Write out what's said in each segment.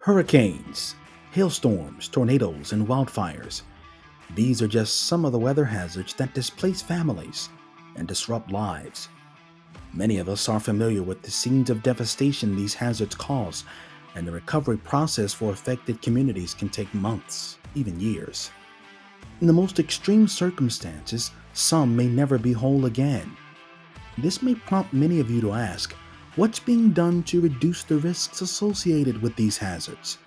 Hurricanes, hailstorms, tornadoes, and wildfires. These are just some of the weather hazards that displace families and disrupt lives. Many of us are familiar with the scenes of devastation these hazards cause, and the recovery process for affected communities can take months, even years. In the most extreme circumstances, some may never be whole again. This may prompt many of you to ask, what's being done to reduce the risks associated with these hazards?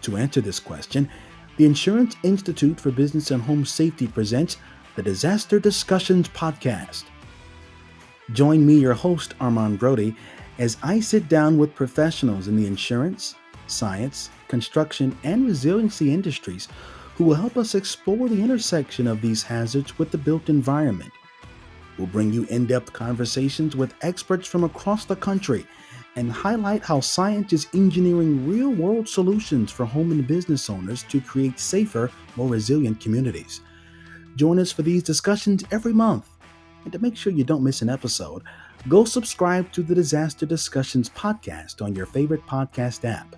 To answer this question, the Insurance Institute for Business and Home Safety presents the Disaster Discussions podcast. Join me, your host, Armand Brody, as I sit down with professionals in the insurance, science, construction, and resiliency industries who will help us explore the intersection of these hazards with the built environment. We'll bring you in-depth conversations with experts from across the country and highlight how science is engineering real-world solutions for home and business owners to create safer, more resilient communities. Join us for these discussions every month. And to make sure you don't miss an episode, go subscribe to the Disaster Discussions podcast on your favorite podcast app.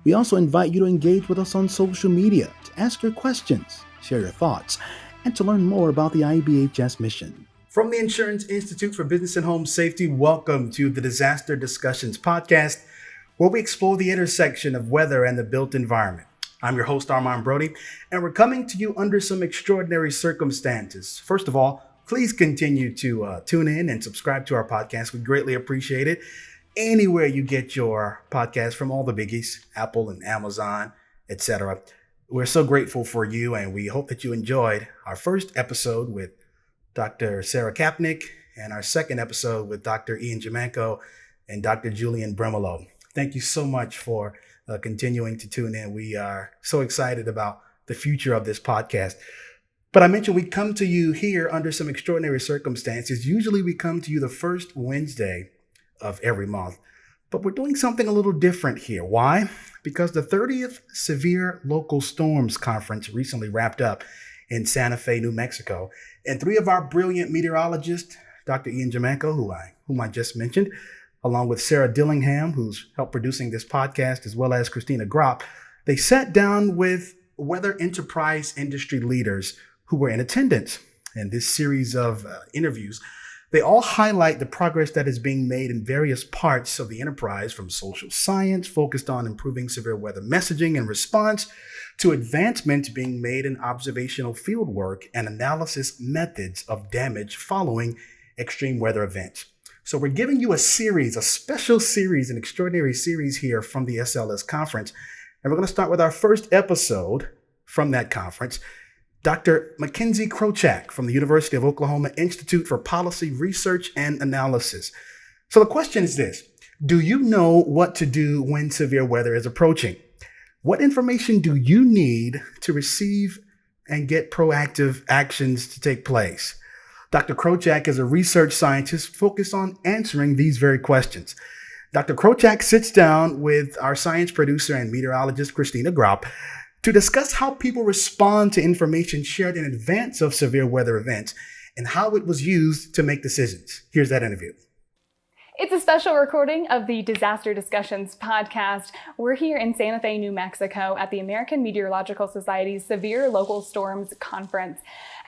We also invite you to engage with us on social media, to ask your questions, share your thoughts, and to learn more about the IBHS mission. From the Insurance Institute for Business and Home Safety, welcome to the Disaster Discussions podcast, where we explore the intersection of weather and the built environment. I'm your host, Armand Brody, and we're coming to you under some extraordinary circumstances. First of all, please continue to tune in and subscribe to our podcast. We greatly appreciate it. Anywhere you get your podcast from, all the biggies, Apple and Amazon, etc. We're so grateful for you, and we hope that you enjoyed our first episode with Dr. Sarah Kapnick and our second episode with Dr. Ian Jamanko and Dr. Julian Bremolo. Thank you so much for continuing to tune in. We are so excited about the future of this podcast. But I mentioned we come to you here under some extraordinary circumstances. Usually we come to you the first Wednesday of every month, but we're doing something a little different here. Why? Because the 30th Severe Local Storms Conference recently wrapped up in Santa Fe, New Mexico, and three of our brilliant meteorologists, Dr. Ian Jamanko, whom I just mentioned, along with Sarah Dillingham, who's helped producing this podcast, as well as Christina Gropp, they sat down with weather enterprise industry leaders who were in attendance. In this series of interviews, they all highlight the progress that is being made in various parts of the enterprise, from social science focused on improving severe weather messaging and response, to advancements being made in observational field work and analysis methods of damage following extreme weather events. So we're giving you a special series, an extraordinary series here from the SLS conference. And we're going to start with our first episode from that conference. Dr. Mackenzie Krocak from the University of Oklahoma Institute for Policy Research and Analysis. So the question is this: do you know what to do when severe weather is approaching? What information do you need to receive and get proactive actions to take place? Dr. Krocak is a research scientist focused on answering these very questions. Dr. Krocak sits down with our science producer and meteorologist, Christina Gropp, to discuss how people respond to information shared in advance of severe weather events and how it was used to make decisions. Here's that interview. It's a special recording of the Disaster Discussions podcast. We're here in Santa Fe, New Mexico at the American Meteorological Society's Severe Local Storms Conference.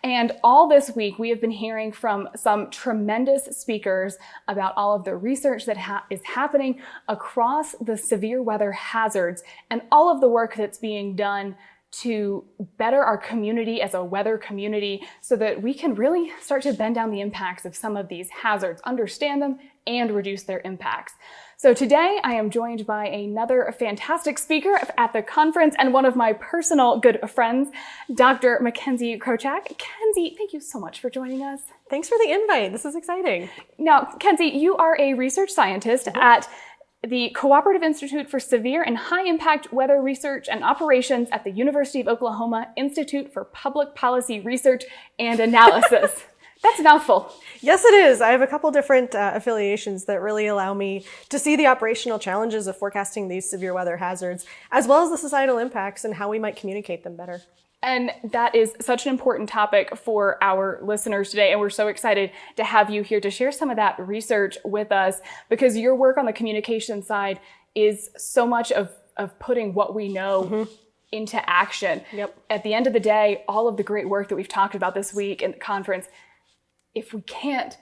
And all this week, we have been hearing from some tremendous speakers about all of the research that is happening across the severe weather hazards and all of the work that's being done to better our community as a weather community so that we can really start to bend down the impacts of some of these hazards, understand them, and reduce their impacts. So today I am joined by another fantastic speaker at the conference and one of my personal good friends, Dr. Mackenzie Krocak. Kenzie, thank you so much for joining us. Thanks for the invite. This is exciting. Now, Kenzie, you are a research scientist at the Cooperative Institute for Severe and High Impact Weather Research and Operations at the University of Oklahoma Institute for Public Policy Research and Analysis. That's a mouthful. Yes, it is. I have a couple different affiliations that really allow me to see the operational challenges of forecasting these severe weather hazards, as well as the societal impacts and how we might communicate them better. And that is such an important topic for our listeners today. And we're so excited to have you here to share some of that research with us, because your work on the communication side is so much of of putting what we know into action. Yep. At the end of the day, all of the great work that we've talked about this week in the conference, if we can't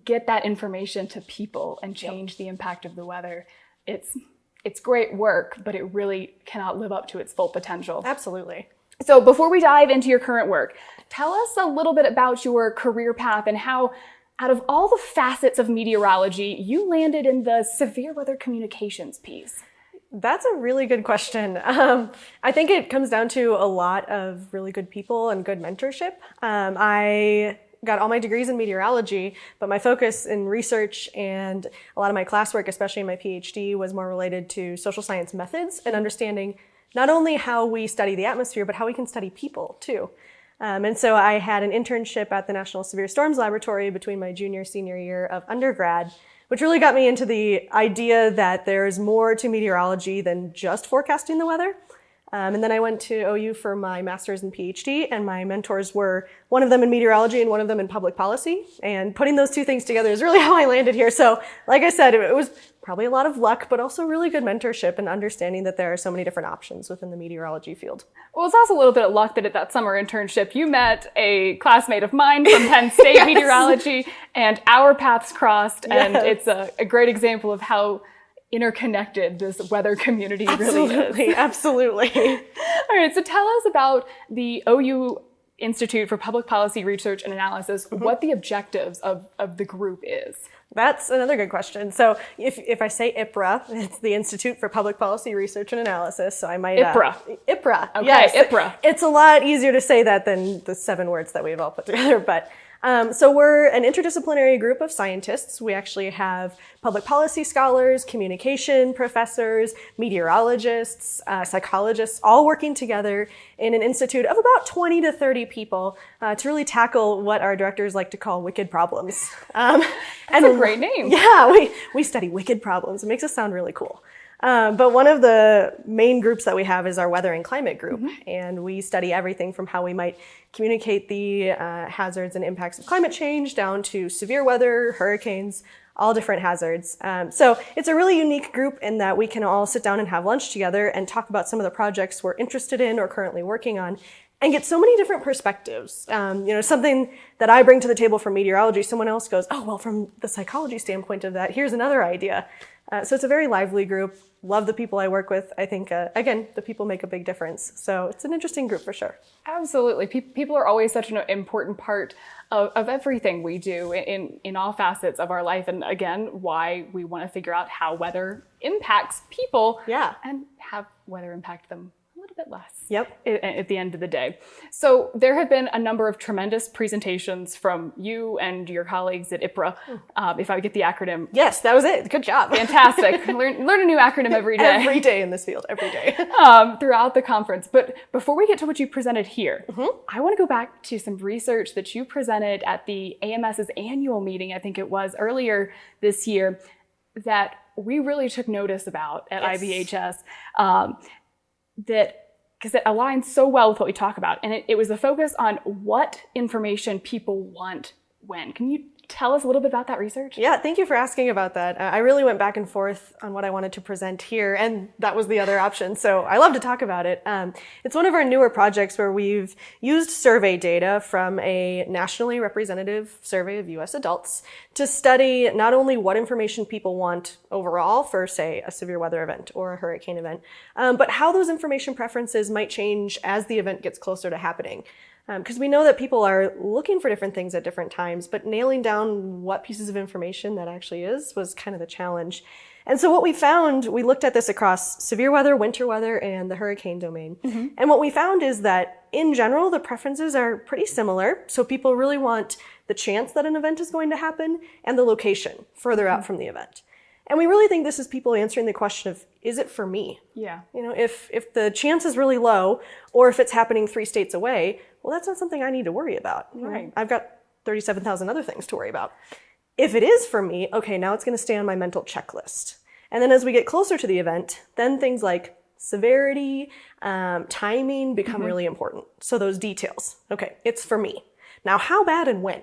get that information to people and change the impact of the weather, it's great work, but it really cannot live up to its full potential. Absolutely. So before we dive into your current work, tell us a little bit about your career path and how, out of all the facets of meteorology, you landed in the severe weather communications piece. That's a really good question. I think it comes down to a lot of really good people and good mentorship. I got all my degrees in meteorology, but my focus in research and a lot of my classwork, especially in my PhD, was more related to social science methods and understanding not only how we study the atmosphere, but how we can study people too. And so I had an internship at the National Severe Storms Laboratory between my senior year of undergrad, which really got me into the idea that there's more to meteorology than just forecasting the weather. And then I went to OU for my master's and PhD, and my mentors were one of them in meteorology and one of them in public policy. And putting those two things together is really how I landed here. So like I said, it was probably a lot of luck, but also really good mentorship and understanding that there are so many different options within the meteorology field. Well, it's also a little bit of luck that at that summer internship, you met a classmate of mine from Penn State meteorology, and our paths crossed. And it's a great example of how interconnected this weather community really is. Absolutely. All right, so tell us about the OU Institute for Public Policy Research and Analysis, what the objectives of the group is. That's another good question. So if I say IPRA, it's the Institute for Public Policy Research and Analysis. So I might... IPRA. IPRA. Okay, yes. IPRA. It's a lot easier to say that than the 7 words that we've all put together. But so we're an interdisciplinary group of scientists. We actually have public policy scholars, communication professors, meteorologists, psychologists, all working together in an institute of about 20 to 30 people to really tackle what our directors like to call wicked problems. That's a great name. Yeah, we study wicked problems. It makes us sound really cool. But one of the main groups that we have is our weather and climate group. And we study everything from how we might communicate the hazards and impacts of climate change down to severe weather, hurricanes, all different hazards. So it's a really unique group in that we can all sit down and have lunch together and talk about some of the projects we're interested in or currently working on and get so many different perspectives. Something that I bring to the table from meteorology, someone else goes, oh, well, from the psychology standpoint of that, here's another idea. So it's a very lively group. Love the people I work with. I think, again, the people make a big difference. So it's an interesting group for sure. Absolutely. People are always such an important part of everything we do in all facets of our life. And again, why we want to figure out how weather impacts people and have weather impact them a little bit less at the end of the day. So there have been a number of tremendous presentations from you and your colleagues at IPRA, if I would get the acronym. Yes, that was it. Good job. Fantastic. Learn a new acronym every day. Every day in this field, every day. Throughout the conference. But before we get to what you presented here, I want to go back to some research that you presented at the AMS's annual meeting, I think it was earlier this year, that we really took notice about at IBHS. Because it aligns so well with what we talk about. And it was a focus on what information people want when. Can you tell us a little bit about that research? Yeah, thank you for asking about that. I really went back and forth on what I wanted to present here, and that was the other option. So I love to talk about it. It's one of our newer projects where we've used survey data from a nationally representative survey of U.S. adults to study not only what information people want overall for, say, a severe weather event or a hurricane event, but how those information preferences might change as the event gets closer to happening. Because we know that people are looking for different things at different times, but nailing down what pieces of information that actually is was kind of the challenge. And so what we found, we looked at this across severe weather, winter weather, and the hurricane domain. And what we found is that in general, the preferences are pretty similar. So people really want the chance that an event is going to happen and the location further out from the event. And we really think this is people answering the question of, is it for me? Yeah. If the chance is really low, or if it's happening 3 states away, well, that's not something I need to worry about. Right. I've got 37,000 other things to worry about. If it is for me, okay, now it's going to stay on my mental checklist. And then as we get closer to the event, then things like severity, timing become really important. So those details, okay, it's for me. Now, how bad and when?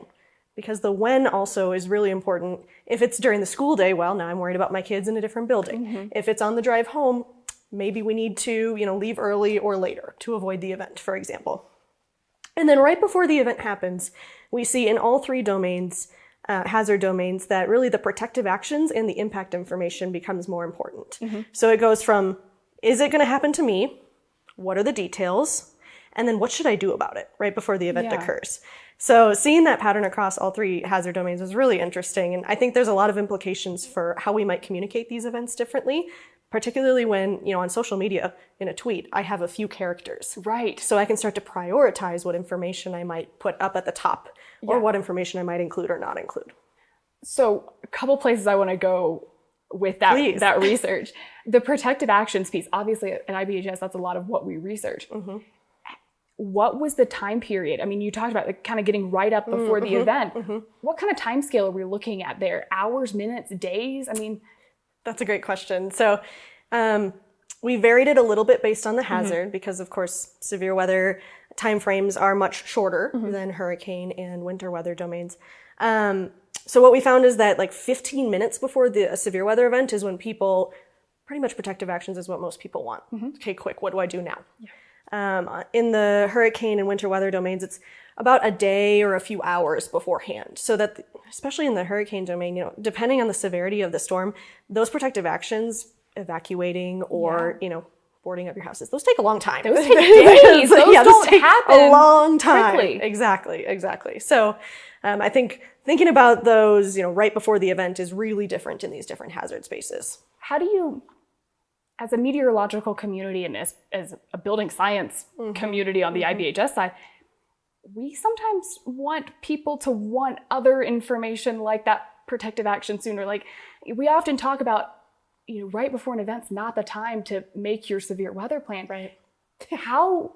Because the when also is really important. If it's during the school day, well, now I'm worried about my kids in a different building. If it's on the drive home, maybe we need to, leave early or later to avoid the event, for example. And then right before the event happens, we see in all three domains, hazard domains, that really the protective actions and the impact information becomes more important. So it goes from, is it going to happen to me? What are the details? And then what should I do about it right before the event occurs? So seeing that pattern across all three hazard domains is really interesting. And I think there's a lot of implications for how we might communicate these events differently, particularly when, on social media, in a tweet, I have a few characters. Right. So I can start to prioritize what information I might put up at the top or what information I might include or not include. So a couple places I want to go with that research. The protective actions piece, obviously at IBHS, that's a lot of what we research. What was the time period? I mean, you talked about kind of getting right up before the event. What kind of time scale are we looking at there? Hours, minutes, days? I mean, that's a great question. So we varied it a little bit based on the hazard because, of course, severe weather timeframes are much shorter than hurricane and winter weather domains. So what we found is that like 15 minutes before a severe weather event is when people, pretty much protective actions is what most people want. Okay, quick, what do I do now? In the hurricane and winter weather domains, it's about a day or a few hours beforehand. So that, especially in the hurricane domain, depending on the severity of the storm, those protective actions, evacuating or, boarding up your houses, those take a long time. Those take days. Those don't happen a long time. Quickly. Exactly. So I think thinking about those, right before the event is really different in these different hazard spaces. How do you, as a meteorological community and as a building science community on the IBHS side, we sometimes want people to want other information like that protective action sooner. Like we often talk about, right before an event's not the time to make your severe weather plan. Right. How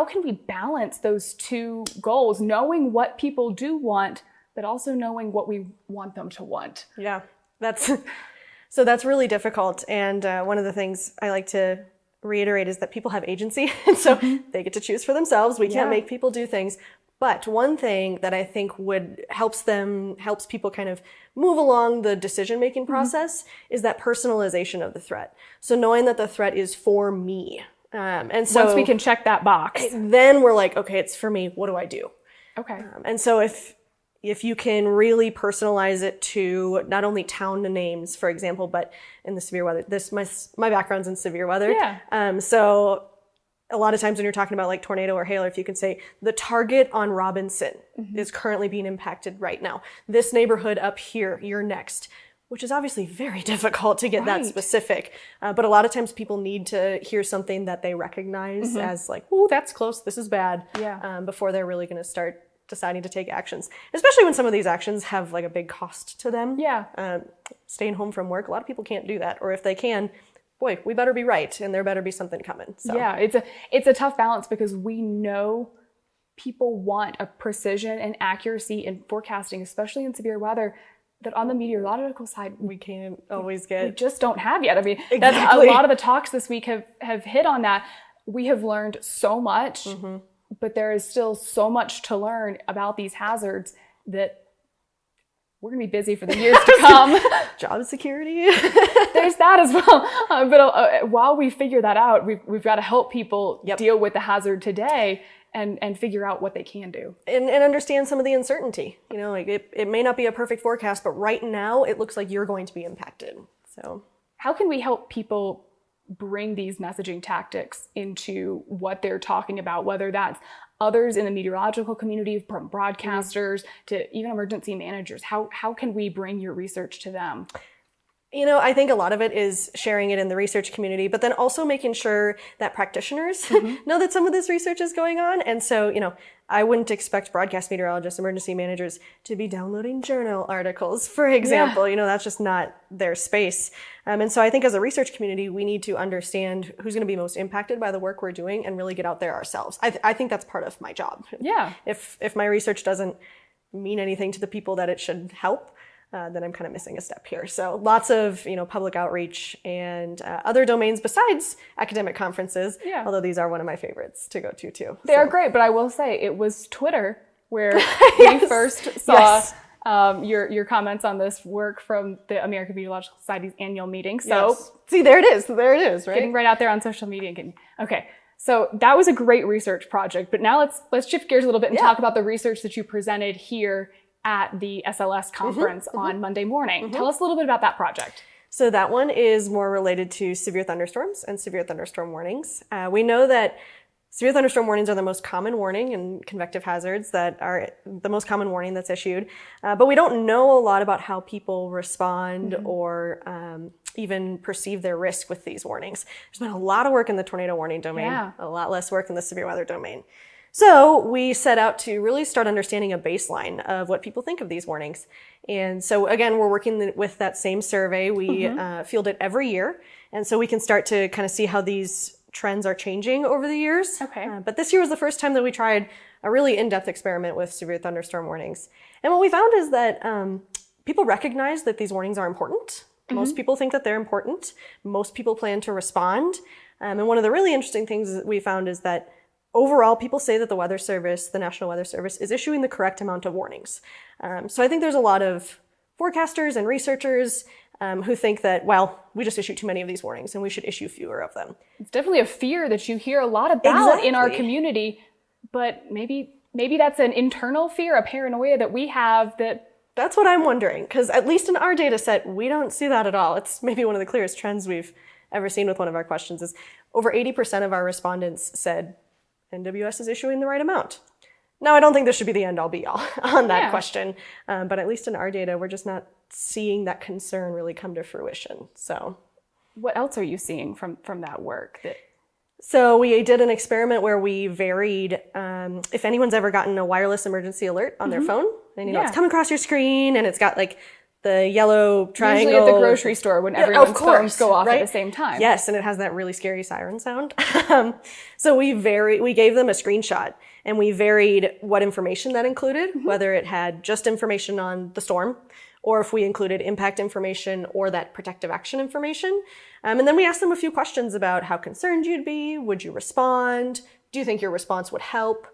can we balance those two goals, knowing what people do want, but also knowing what we want them to want? Yeah, that's really difficult. And one of the things I like to reiterate is that people have agency, and so they get to choose for themselves. We can't make people do things. But one thing that I think helps people kind of move along the decision-making process is that personalization of the threat. So knowing that the threat is for me. And so once we can check that box, then we're like, okay, it's for me. What do I do? Okay. And so if you can really personalize it to not only town names, for example, but in the severe weather, my background's in severe weather. Yeah. So a lot of times when you're talking about like tornado or hail, or if you can say the target on Robinson is currently being impacted right now. This neighborhood up here, you're next, which is obviously very difficult to get that specific. But a lot of times people need to hear something that they recognize as like, oh, that's close, this is bad, before they're really going to start deciding to take actions, especially when some of these actions have like a big cost to them. Staying home from work, a lot of people can't do that. Or if they can, boy, we better be right, and there better be something coming. So. Yeah, it's a tough balance because we know people want a precision and accuracy in forecasting, especially in severe weather, that on the meteorological side we can't always get. We just don't have yet. I mean, that's a lot of the talks this week have hit on that. We have learned so much, but there is still so much to learn about these hazards that we're going to be busy for the years to come. Job security. There's that as well. But while we figure that out, we've got to help people deal with the hazard today and figure out what they can do. And understand some of the uncertainty. Like it may not be a perfect forecast, but right now it looks like you're going to be impacted. So how can we help people bring these messaging tactics into what they're talking about, whether that's others in the meteorological community, from broadcasters to even emergency managers? How can we bring your research to them? I think a lot of it is sharing it in the research community, but then also making sure that practitioners know that some of this research is going on. And so, I wouldn't expect broadcast meteorologists, emergency managers to be downloading journal articles, for example. That's just not their space. And so I think as a research community, we need to understand who's going to be most impacted by the work we're doing and really get out there ourselves. I think that's part of my job. Yeah. If my research doesn't mean anything to the people that it should help, then I'm kind of missing a step here. So lots of, public outreach and other domains besides academic conferences, although these are one of my favorites to go to too. They are great, but I will say it was Twitter where we first saw your comments on this work from the American Meteorological Society's annual meeting. So yes. See, there it is. There it is, right? Getting right out there on social media. Okay. So that was a great research project, but now let's shift gears a little bit and talk about the research that you presented here at the SLS conference on Monday morning. Tell us a little bit about that project. So that one is more related to severe thunderstorms and severe thunderstorm warnings. We know that severe thunderstorm warnings are the most common warning and convective hazards that are the most common warning that's issued. But we don't know a lot about how people respond or even perceive their risk with these warnings. There's been a lot of work in the tornado warning domain, a lot less work in the severe weather domain. So we set out to really start understanding a baseline of what people think of these warnings. And so again, we're working with that same survey. We field it every year. And so we can start to kind of see how these trends are changing over the years. Okay. But this year was the first time that we tried a really in-depth experiment with severe thunderstorm warnings. And what we found is that people recognize that these warnings are important. Most people think that they're important. Most people plan to respond. And one of the really interesting things that we found is that overall, people say that the Weather Service, the National Weather Service, is issuing the correct amount of warnings. So I think there's a lot of forecasters and researchers who think that, well, we just issue too many of these warnings and we should issue fewer of them. It's definitely a fear that you hear a lot about in our community, but maybe that's an internal fear, a paranoia that we have that... That's what I'm wondering, because at least in our data set, we don't see that at all. It's maybe one of the clearest trends we've ever seen with one of our questions is over 80% of our respondents said NWS is issuing the right amount. Now, I don't think this should be the end-all be-all on that question, but at least in our data, we're just not seeing that concern really come to fruition. So, what else are you seeing from that work? So we did an experiment where we varied if anyone's ever gotten a wireless emergency alert on their phone, and it's come across your screen, and it's got like the yellow triangle. Usually at the grocery store when everyone's phones go off at the same time. Yes, and it has that really scary siren sound. So we gave them a screenshot, and we varied what information that included, whether it had just information on the storm, or if we included impact information or that protective action information. And then we asked them a few questions about how concerned you'd be, would you respond, do you think your response would help?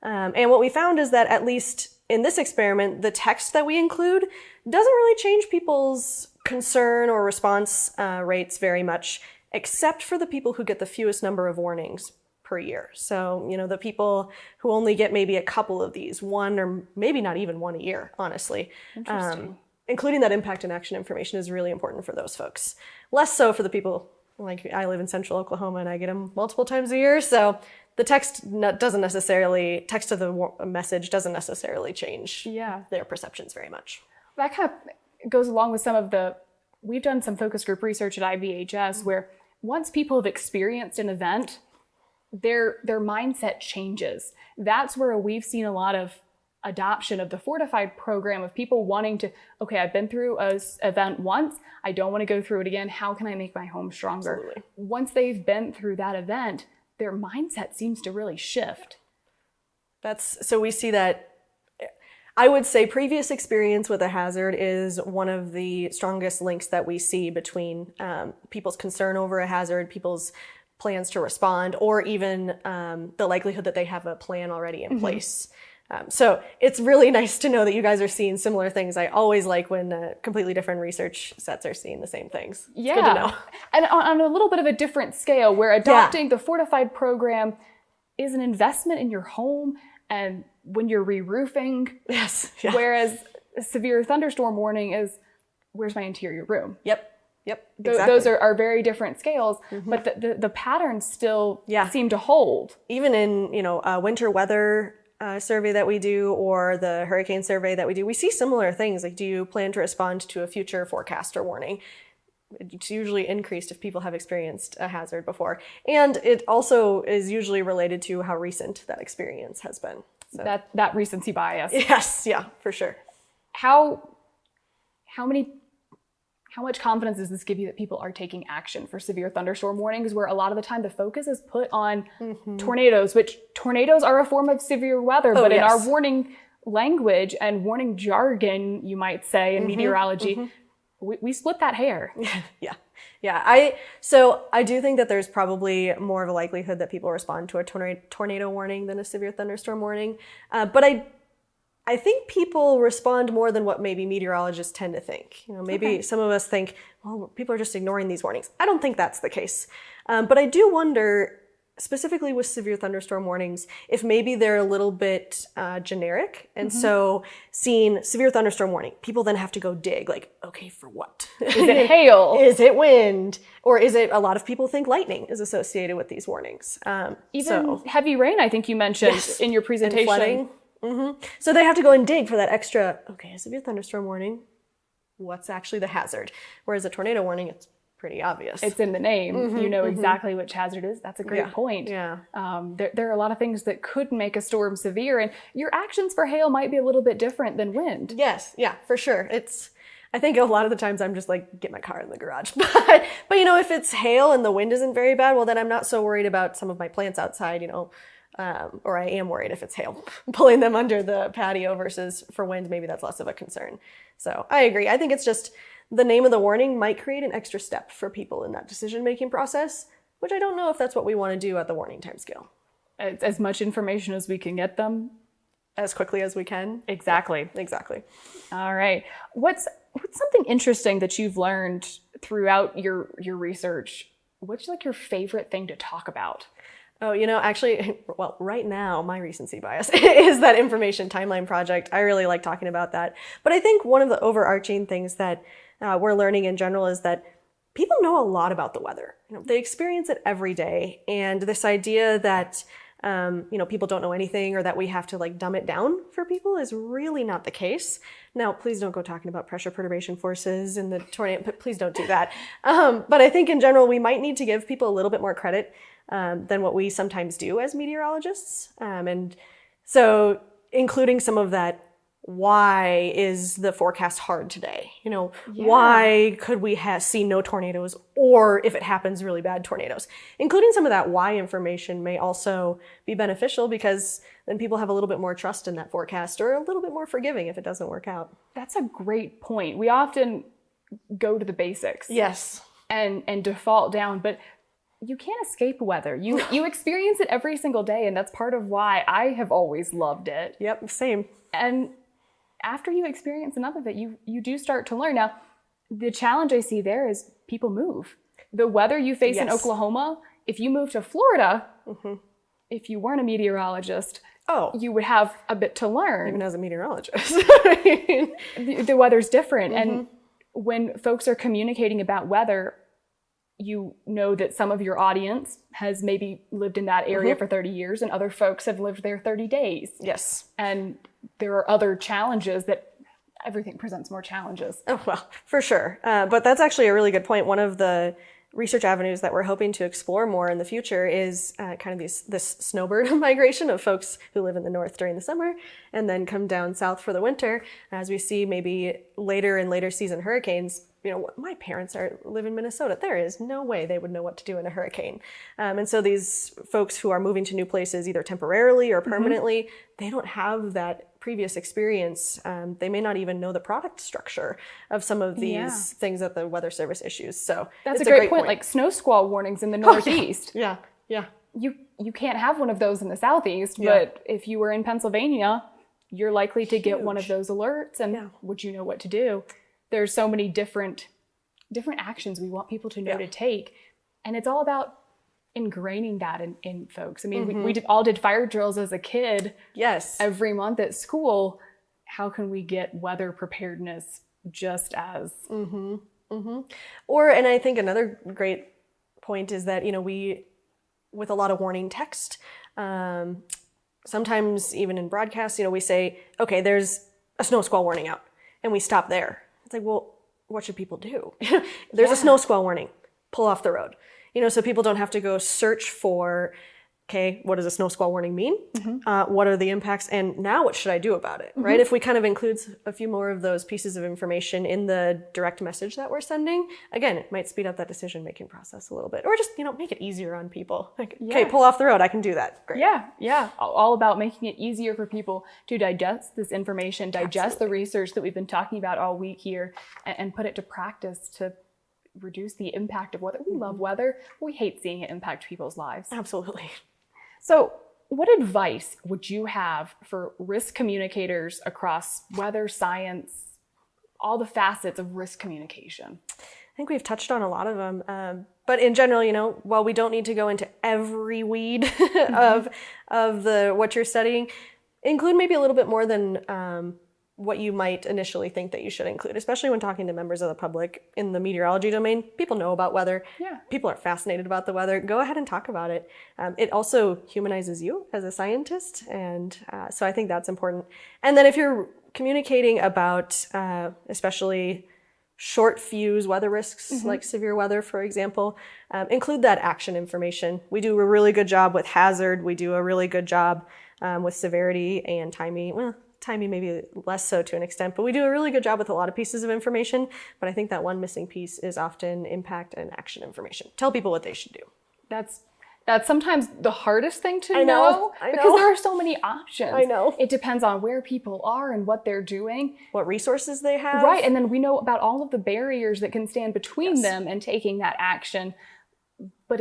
And what we found is that at least in this experiment, the text that we include doesn't really change people's concern or response rates very much, except for the people who get the fewest number of warnings per year. So, the people who only get maybe a couple of these, one or maybe not even one a year, honestly. Interesting. Including that impact and action information is really important for those folks. Less so for the people, like I live in central Oklahoma and I get them multiple times a year. So the text to the message doesn't necessarily change their perceptions very much. That kind of goes along with we've done some focus group research at IBHS where once people have experienced an event, their mindset changes. That's where we've seen a lot of adoption of the Fortified program of people wanting to, okay, I've been through an event once, I don't want to go through it again. How can I make my home stronger? Absolutely. Once they've been through that event, their mindset seems to really shift. So we see that, I would say previous experience with a hazard is one of the strongest links that we see between people's concern over a hazard, people's plans to respond, or even the likelihood that they have a plan already in place. So it's really nice to know that you guys are seeing similar things. I always like when completely different research sets are seeing the same things. It's good to know. And on a little bit of a different scale, where adopting the Fortified program is an investment in your home and when you're re-roofing. Yes. Yeah. Whereas a severe thunderstorm warning is, where's my interior room? Yep. Exactly. Those are very different scales, but the patterns still seem to hold. Even in, winter weather survey that we do or the hurricane survey that we do, we see similar things. Like, do you plan to respond to a future forecast or warning? It's usually increased if people have experienced a hazard before. And it also is usually related to how recent that experience has been. So. That recency bias. Yes, yeah, for sure. How much confidence does this give you that people are taking action for severe thunderstorm warnings, where a lot of the time the focus is put on tornadoes, which tornadoes are a form of severe weather, but in our warning language and warning jargon, you might say, in meteorology, we split that hair. Yeah. So I do think that there's probably more of a likelihood that people respond to a tornado warning than a severe thunderstorm warning. But I I think people respond more than what maybe meteorologists tend to think. Maybe some of us think, well, people are just ignoring these warnings. I don't think that's the case. But I do wonder, specifically with severe thunderstorm warnings, if maybe they're a little bit generic. And so seeing severe thunderstorm warning, people then have to go dig, like, okay, for what? Is it hail? Is it wind? Or is it, a lot of people think lightning is associated with these warnings. Even heavy rain, I think you mentioned in your presentation. And flooding. So they have to go and dig for that extra, okay, a severe thunderstorm warning, what's actually the hazard? Whereas a tornado warning, it's pretty obvious. It's in the name. You know exactly which hazard it is. That's a great point. Yeah. There are a lot of things that could make a storm severe, and your actions for hail might be a little bit different than wind. Yes, yeah, for sure. I think a lot of the times I'm just like, get my car in the garage. But if it's hail and the wind isn't very bad, well, then I'm not so worried about some of my plants outside, or I am worried if it's hail, pulling them under the patio versus for wind, maybe that's less of a concern. So I agree. I think it's just the name of the warning might create an extra step for people in that decision-making process, which I don't know if that's what we want to do at the warning timescale. As much information as we can get them. As quickly as we can. Exactly. Exactly. All right. What's something interesting that you've learned throughout your research? What's like your favorite thing to talk about? Oh, actually, well, right now, my recency bias is that information timeline project. I really like talking about that. But I think one of the overarching things that we're learning in general is that people know a lot about the weather. They experience it every day. And this idea that, people don't know anything or that we have to like dumb it down for people is really not the case. Now, please don't go talking about pressure perturbation forces and the tornado, but please don't do that. But I think in general, we might need to give people a little bit more credit than what we sometimes do as meteorologists. And so including some of that, why is the forecast hard today? Why could we see no tornadoes, or if it happens, really bad tornadoes? Including some of that why information may also be beneficial because then people have a little bit more trust in that forecast or a little bit more forgiving if it doesn't work out. That's a great point. We often go to the basics. Yes. And default down, but you can't escape weather. You experience it every single day, and that's part of why I have always loved it. Yep, same. And after you experience enough of it, you do start to learn. Now, the challenge I see there is people move. The weather you face in Oklahoma, if you move to Florida, if you weren't a meteorologist, you would have a bit to learn. Even as a meteorologist. The weather's different. And when folks are communicating about weather, you know that some of your audience has maybe lived in that area for 30 years and other folks have lived there 30 days. Yes. And there are other challenges that everything presents more challenges. Oh, well, for sure. But that's actually a really good point. One of the research avenues that we're hoping to explore more in the future is kind of this snowbird migration of folks who live in the north during the summer and then come down south for the winter. As we see maybe later and later season hurricanes, my parents live in Minnesota. There is no way they would know what to do in a hurricane. And so these folks who are moving to new places, either temporarily or permanently, they don't have that previous experience. They may not even know the product structure of some of these things that the Weather Service issues. So that's a great point. Like snow squall warnings in the Northeast. Yeah. You can't have one of those in the Southeast, but if you were in Pennsylvania, you're likely to get one of those alerts. And would you know what to do? There's so many different actions we want people to know to take. And it's all about ingraining that in folks. I mean, we all did fire drills as a kid. Yes. Every month at school. How can we get weather preparedness just as? Or, and I think another great point is that, we, with a lot of warning text, sometimes even in broadcasts, we say, okay, there's a snow squall warning out, and we stop there. It's like, well, what should people do? There's a snow squall warning. Pull off the road. So people don't have to go search for, okay, what does a snow squall warning mean? What are the impacts? And now what should I do about it, right? If we kind of include a few more of those pieces of information in the direct message that we're sending, again, it might speed up that decision-making process a little bit. Or just, make it easier on people. Like, okay, pull off the road. I can do that. Great. Yeah. All about making it easier for people to digest this information, digest the research that we've been talking about all week here, and put it to practice to reduce the impact of weather. We love weather. We hate seeing it impact people's lives. Absolutely. So What advice would you have for risk communicators across weather, science, all the facets of risk communication? I think we've touched on a lot of them. But in general, while we don't need to go into every weed of what you're studying, include maybe a little bit more than what you might initially think that you should include, especially when talking to members of the public in the meteorology domain. People know about weather. Yeah. People are fascinated about the weather. Go ahead and talk about it. It also humanizes you as a scientist, and so I think that's important. And then if you're communicating about especially short fuse weather risks, like severe weather, for example, include that action information. We do a really good job with hazard. We do a really good job with severity and timing. Well, timing maybe less so to an extent, but we do a really good job with a lot of pieces of information. But I think that one missing piece is often impact and action information. Tell people what they should do. That's sometimes the hardest thing to I know. because there are so many options. I know. It depends on where people are and what they're doing. What resources they have. Right, and then we know about all of the barriers that can stand between them and taking that action. But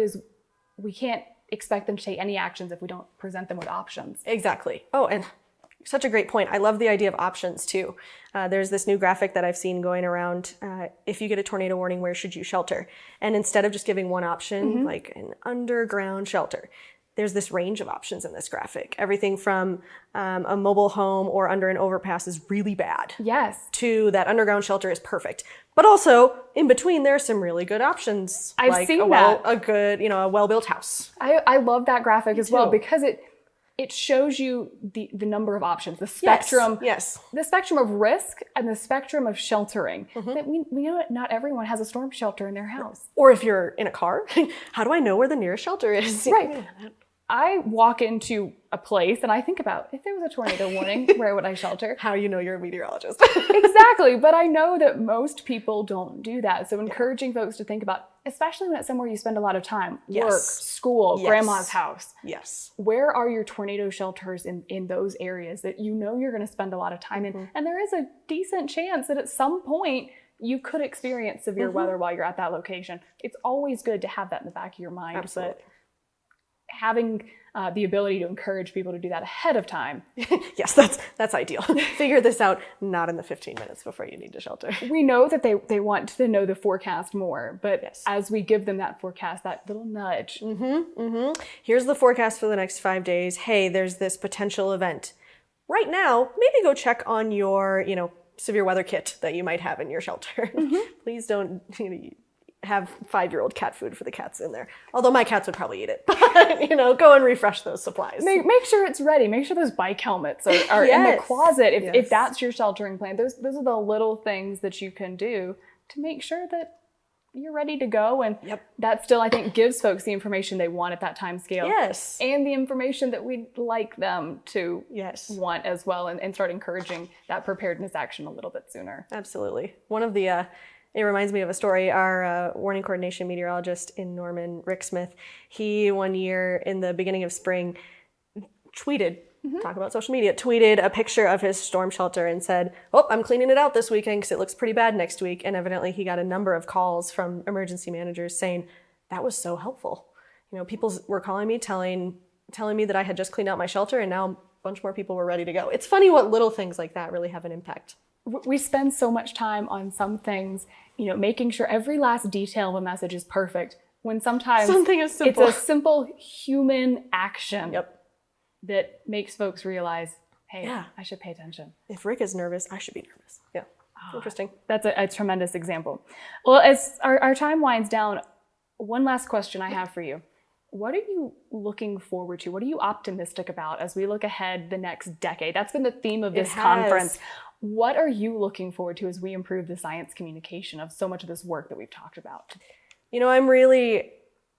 we can't expect them to take any actions if we don't present them with options. Exactly. Oh, and such a great point. I love the idea of options too. There's this new graphic that I've seen going around. If you get a tornado warning, where should you shelter? And instead of just giving one option, like an underground shelter, there's this range of options in this graphic. Everything from a mobile home or under an overpass is really bad. Yes. To that underground shelter is perfect. But also, in between, there are some really good options. I've seen that. A well-built house. I love that graphic as well too. because it shows you the number of options, the spectrum, Yes. the spectrum of risk and the spectrum of sheltering. That we know that not everyone has a storm shelter in their house. Or if you're in a car, how do I know where the nearest shelter is? Right. I walk into a place and I think about, if there was a tornado warning, where would I shelter? How you know you're a meteorologist. Exactly. But I know that most people don't do that. So encouraging folks to think about, especially when it's somewhere you spend a lot of time, work, school, grandma's house. Yes. Where are your tornado shelters in those areas that you know you're going to spend a lot of time in? And there is a decent chance that at some point you could experience severe weather while you're at that location. It's always good to have that in the back of your mind. Absolutely. But having the ability to encourage people to do that ahead of time. Yes, that's ideal. Figure this out not in the 15 minutes before you need to shelter. We know that they want to know the forecast more, but as we give them that forecast, that little nudge. Here's the forecast for the next 5 days. Hey, there's this potential event. Right now, maybe go check on your, severe weather kit that you might have in your shelter. Please don't have 5-year-old cat food for the cats in there. Although my cats would probably eat it. But, go and refresh those supplies. Make sure it's ready. Make sure those bike helmets are in the closet if that's your sheltering plan. Those are the little things that you can do to make sure that you're ready to go. And that still, I think, gives folks the information they want at that time scale. Yes. And the information that we'd like them to want as well, and start encouraging that preparedness action a little bit sooner. Absolutely. One of the... It reminds me of a story. Our warning coordination meteorologist in Norman, Rick Smith, he one year in the beginning of spring tweeted, talk about social media, tweeted a picture of his storm shelter and said, I'm cleaning it out this weekend because it looks pretty bad next week. And evidently he got a number of calls from emergency managers saying, that was so helpful. People were calling me, telling me that I had just cleaned out my shelter and now a bunch more people were ready to go. It's funny what little things like that really have an impact. We spend so much time on some things, making sure every last detail of a message is perfect, when sometimes something is simple. It's a simple human action that makes folks realize, hey, I should pay attention. If Rick is nervous, I should be nervous. Yeah, interesting. That's a tremendous example. Well, as our time winds down, one last question I have for you. What are you looking forward to? What are you optimistic about as we look ahead the next decade? That's been the theme of this conference. What are you looking forward to as we improve the science communication of so much of this work that we've talked about? I'm really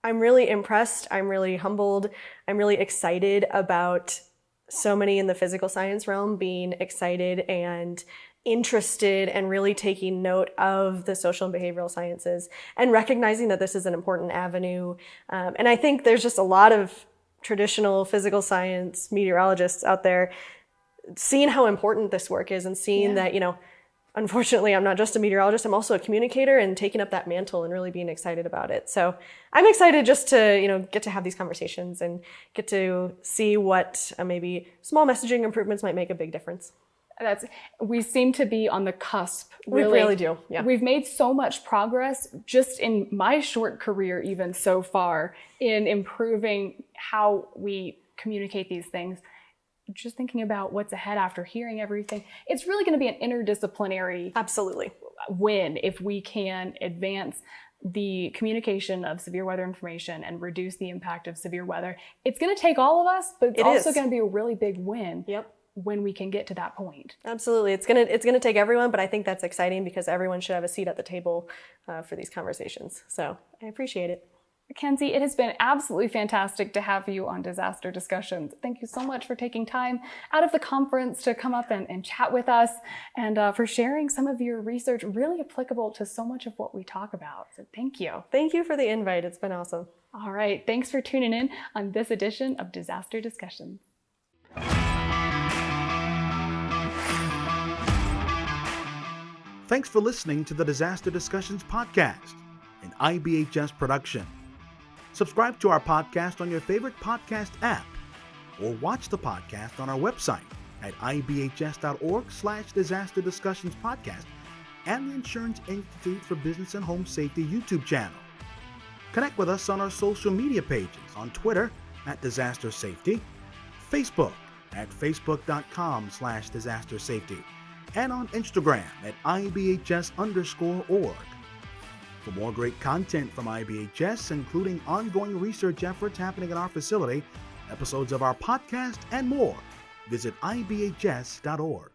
impressed. I'm really humbled. I'm really excited about so many in the physical science realm being excited and interested and really taking note of the social and behavioral sciences and recognizing that this is an important avenue. And I think there's just a lot of traditional physical science meteorologists out there seeing how important this work is and seeing that, unfortunately, I'm not just a meteorologist, I'm also a communicator and taking up that mantle and really being excited about it. So I'm excited just to, get to have these conversations and get to see what maybe small messaging improvements might make a big difference. We seem to be on the cusp. We really do. Yeah. We've made so much progress just in my short career, even so far, in improving how we communicate these things. Just thinking about what's ahead after hearing everything, it's really going to be an interdisciplinary Absolutely win if we can advance the communication of severe weather information and reduce the impact of severe weather. It's going to take all of us, but it's also going to be a really big win. Yep. When we can get to that point. Absolutely. It's gonna take everyone, but I think that's exciting because everyone should have a seat at the table for these conversations. So I appreciate it. Mackenzie, it has been absolutely fantastic to have you on Disaster Discussions. Thank you so much for taking time out of the conference to come up and chat with us and for sharing some of your research really applicable to so much of what we talk about. So thank you. Thank you for the invite. It's been awesome. All right. Thanks for tuning in on this edition of Disaster Discussions. Thanks for listening to the Disaster Discussions podcast, an IBHS production. Subscribe to our podcast on your favorite podcast app or watch the podcast on our website at ibhs.org/Disaster Discussions podcast and the Insurance Institute for Business and Home Safety YouTube channel. Connect with us on our social media pages on Twitter at Disaster Safety, Facebook at facebook.com/Disaster Safety, and on Instagram at IBHS_org. For more great content from IBHS, including ongoing research efforts happening at our facility, episodes of our podcast, and more, visit IBHS.org.